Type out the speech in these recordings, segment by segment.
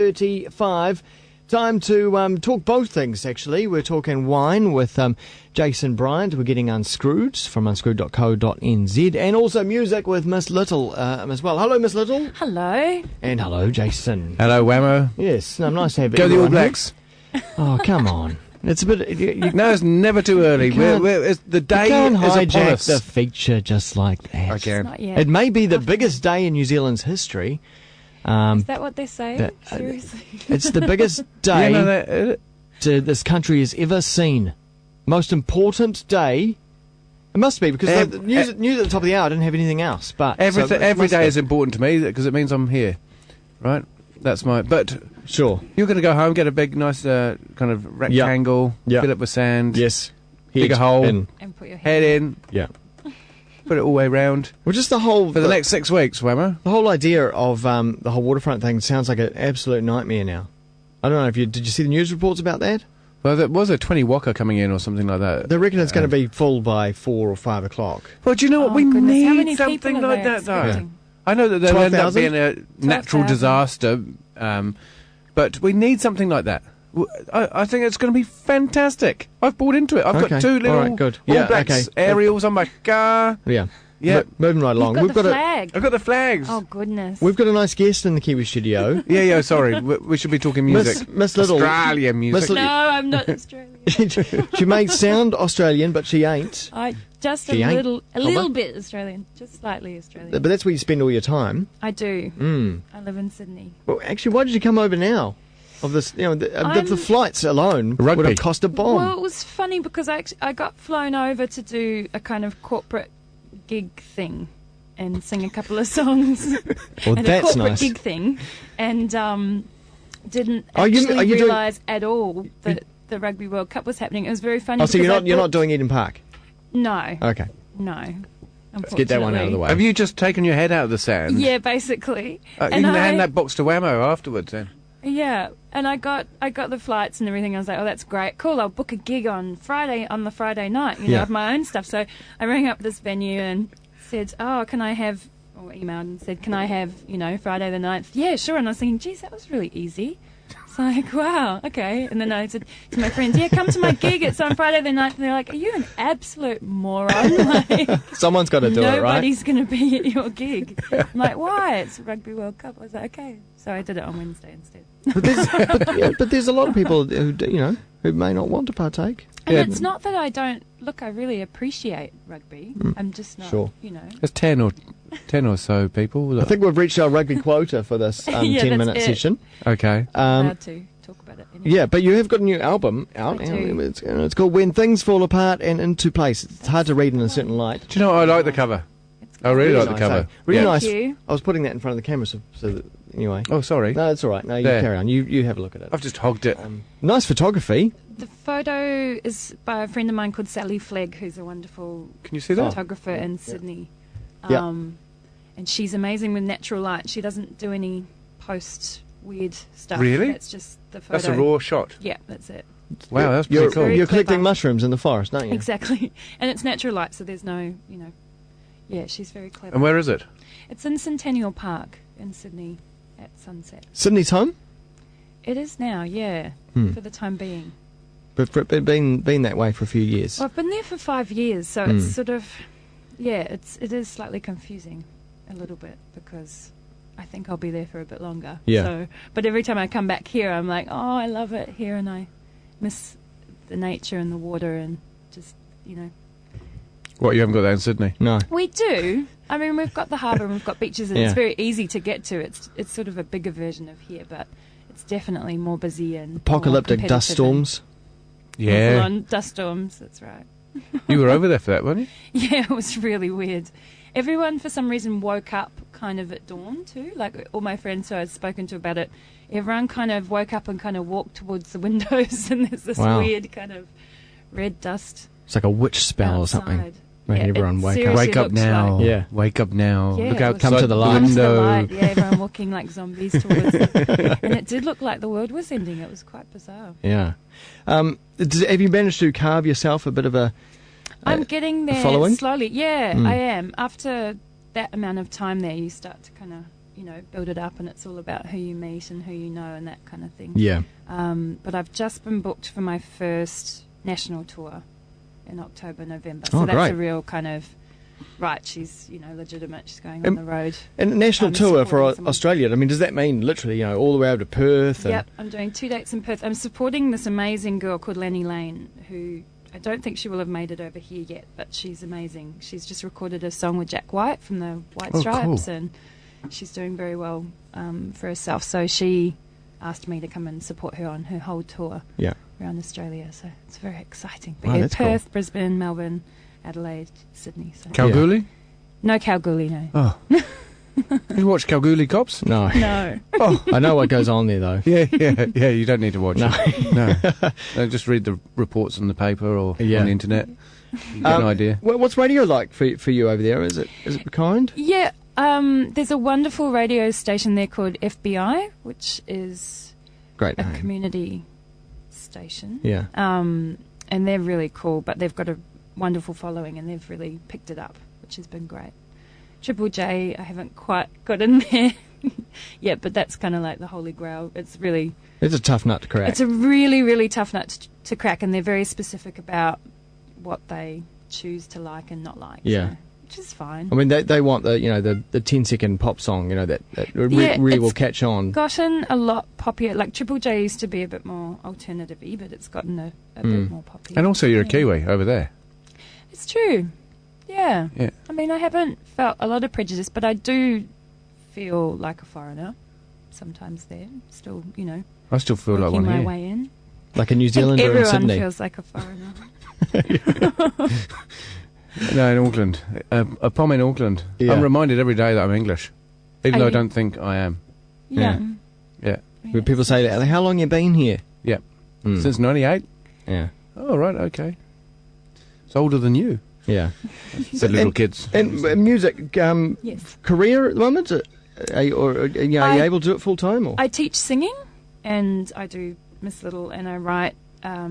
35. Time to talk both things, actually. We're talking wine with Jason Bryant. We're getting Unscrewed from unscrewed.co.nz, and also music with Miss Little as well. Hello, Miss Little. Hello. And hello, Jason. Hello, Wammo. Yes, nice to have you. Go the All Blacks. Oh, come on. It's a bit... No, it's never too early. The day can't is upon hijack us. the feature just like that. I can. Not yet. It may be the biggest day in New Zealand's history. Is that what they say? Seriously? It's the biggest day this country has ever seen. Most important day. It must be, because the news at the top of the hour didn't have anything else. But every day is important to me because it means I'm here, right? That's my. But sure, you're going to go home, get a big, nice kind of rectangle, fill it with sand. Yes, dig a hole, and put your head in. Yeah. Put it all the way round. Well, just the whole... For the next 6 weeks, Wammo. The whole idea of the whole waterfront thing sounds like an absolute nightmare now. I don't know if did you see the news reports about that? Well, there was a 20 waka coming in or something like that. They reckon it's going to be full by 4 or 5 o'clock. Well, do you know what? We need something like that, though. Yeah. I know that there will end up being a 12, natural disaster, but we need something like that. I think it's going to be fantastic. I've bought into it. I've got 2 little All Blacks aerials on my car. Yeah. Yeah. Moving right along. We've got the flag. I've got the flags. Oh, goodness. We've got a nice guest in the Kiwi studio. Yeah, sorry. We should be talking music. Miss Little. Australian music. No, I'm not Australian. She may sound Australian, but she ain't. A little bit Australian. Just slightly Australian. But that's where you spend all your time. I do. Mm. I live in Sydney. Well, actually, why did you come over now? Of this, the flights alone would have cost a bomb. Well, it was funny because I got flown over to do a kind of corporate gig thing and sing a couple of songs. Well, and that's a corporate nice. gig thing, and didn't actually realise at all that the Rugby World Cup was happening. It was very funny. Oh, so you're not doing Eden Park? No. Okay. No. Let's get that one out of the way. Have you just taken your head out of the sand? Yeah, basically. You can hand that box to Wammo afterwards, then. Yeah, and I got the flights and everything. I was like, oh, that's great, cool. I'll book a gig on the Friday night, of my own stuff. So I rang up this venue and said, or emailed and said, can I have, Friday the 9th? Yeah, sure. And I was thinking, geez, that was really easy. It's like, wow, okay. And then I said to my friends, yeah, come to my gig. It's on Friday the 9th. And they're like, are you an absolute moron? Like, someone's got to do it, right? Nobody's going to be at your gig. I'm like, why? It's the Rugby World Cup. I was like, okay. So I did it on Wednesday instead. But there's a lot of people who may not want to partake. And it's not that I don't... Look, I really appreciate rugby. I'm just not, There's 10 or so people. I think we've reached our rugby quota for this 10-minute session. Okay. Allowed to talk about it anyway. Yeah, but you have got a new album out. It's called When Things Fall Apart and Into Place. It's hard to read in a certain light. Do you know what? I like the cover. I really like the cover. Really nice. Thank you. I was putting that in front of the camera, so that, anyway. Oh, sorry. No, it's all right. No, you carry on. You have a look at it. I've just hogged it. Nice photography. The photo is by a friend of mine called Sally Flegg, who's a wonderful photographer in Sydney. And she's amazing with natural light. She doesn't do any post-weird stuff. Really? That's just the photo. That's a raw shot. Yeah, that's it. Wow, that's pretty cool. You're collecting mushrooms in the forest, aren't you? Exactly. And it's natural light, so there's no, Yeah, she's very clever. And where is it? It's in Centennial Park in Sydney at sunset. Sydney's home? It is now, yeah, for the time being. But been that way for a few years. Well, I've been there for 5 years, so it's sort of, it is slightly confusing a little bit because I think I'll be there for a bit longer. Yeah. So, but every time I come back here, I'm like, oh, I love it here, and I miss the nature and the water and just, What, you haven't got that in Sydney? No. We do. I mean, we've got the harbour and we've got beaches, and it's very easy to get to. It's sort of a bigger version of here, but it's definitely more busy and apocalyptic more dust storms. Yeah. On dust storms, that's right. You were over there for that, weren't you? Yeah, it was really weird. Everyone, for some reason, woke up kind of at dawn, too. Like, all my friends who I'd spoken to about it, everyone kind of woke up and kind of walked towards the windows, and there's this weird kind of red dust. It's like a witch spell outside. or something. Making everyone wake up. Wake up now. Yeah. Wake up now. Yeah, Look out, come to the light. Come to the light. Yeah, everyone walking like zombies towards it. And it did look like the world was ending. It was quite bizarre. Yeah. Have you managed to carve yourself a bit of a I'm getting there following? slowly. Yeah, I am. After that amount of time there, you start to kind of build it up, and it's all about who you meet and who you know and that kind of thing. Yeah. But I've just been booked for my first national tour in October, November. So that's great. a real kind of, right, she's, legitimate, she's going on the road. And a national tour for Australia, I mean, does that mean literally, all the way over to Perth? Yep, I'm doing 2 dates in Perth. I'm supporting this amazing girl called Lanny Lane, who I don't think she will have made it over here yet, but she's amazing. She's just recorded a song with Jack White from the White Stripes, cool. and she's doing very well for herself. So she asked me to come and support her on her whole tour around Australia. So it's very exciting. But that's Perth, cool. Brisbane, Melbourne, Adelaide, Sydney. So. Kalgoorlie? No Kalgoorlie, no. Oh. You watch Kalgoorlie Cops? No. No. Oh, I know what goes on there, though. Yeah, you don't need to watch it. No, just read the reports on the paper or on the internet. You get an idea. What's radio like for you over there? Is it kind? Yeah, there's a wonderful radio station there called FBI, which is Great a name. community station. Yeah. And they're really cool, but they've got a wonderful following, and they've really picked it up, which has been great. Triple J, I haven't quite got in there yet, but that's kind of like the holy grail. It's a tough nut to crack. It's a really, really tough nut to crack, and they're very specific about what they choose to like and not like. Yeah. So, which is fine. I mean, they want the 10-second pop song, that really will catch on. Gotten a lot poppier. Like Triple J used to be a bit more alternative-y, but it's gotten a bit more popular. And also, you're a Kiwi over there. It's true. Yeah. I mean, I haven't felt a lot of prejudice, but I do feel like a foreigner sometimes there. Still, I still feel like one my here. way in. Like a New Zealander in Sydney. Everyone feels like a foreigner. No, in Auckland. A pom in Auckland. Yeah. I'm reminded every day that I'm English, even though I don't think I am. Yeah. When people say that, like, how long you been here? Yeah. Since 98? Yeah. Oh, right, okay. It's older than you. Yeah. Said little kids. And music, Yes. career at the moment? Are you able to do it full time? Or? I teach singing, and I do Miss Little, and I write a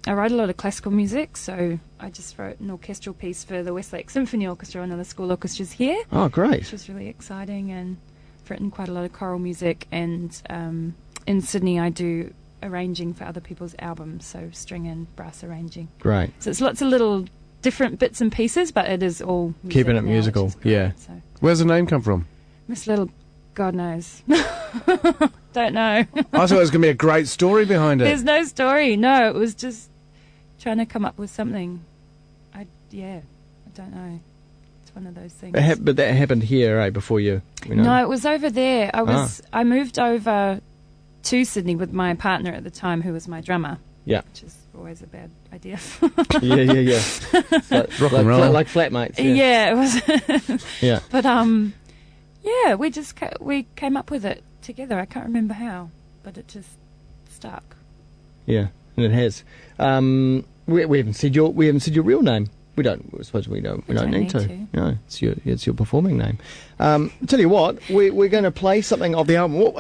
lot of classical music. So I just wrote an orchestral piece for the Westlake Symphony Orchestra, one of the school orchestras here. Oh, great! Which was really exciting, and I've written quite a lot of choral music. And in Sydney, I do arranging for other people's albums, so string and brass arranging. Great. So it's lots of little different bits and pieces, but it is all music keeping it now, musical. which is great, Yeah. So. Where's the name come from? Miss Little, God knows. Don't know. I thought it was going to be a great story behind it. There's no story. No, it was just trying to come up with something. I don't know. It's one of those things. But that happened here, before you. No, it was over there. I moved over to Sydney with my partner at the time, who was my drummer. Yeah. Which is always a bad idea. yeah. Rock and roll. Like flatmates. Yeah, it was. Yeah. But we just we came up with it together. I can't remember how, but it just stuck. Yeah, and it has. We haven't said your real name. We don't. I suppose we don't need to. No, it's your performing name. Tell you what, we're going to play something of the album.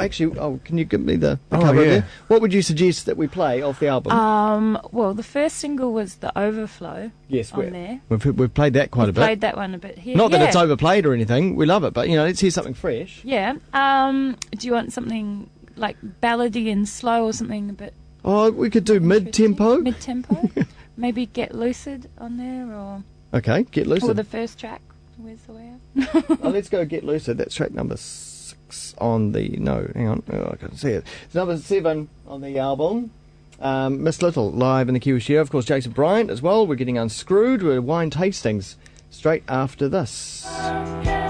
Can you give me the cover there? What would you suggest that we play off the album? Well, the first single was "The Overflow." Yes, on there. We've played that quite a bit. Played that one a bit here. Not that it's overplayed or anything. We love it, but let's hear something fresh. Yeah. Do you want something like ballady and slow, or something a bit? Oh, we could do mid-tempo. Mid-tempo. Maybe Get Lucid on there, or... Okay, Get Lucid. Or the first track, Where's the Way Out? Let's go Get Lucid. That's track number 6 on the... No, hang on. Oh, I can't see it. It's number 7 on the album. Miss Little, live in the Kiwi Share. Of course, Jason Bryant as well. We're getting unscrewed. We're wine tastings straight after this. Okay.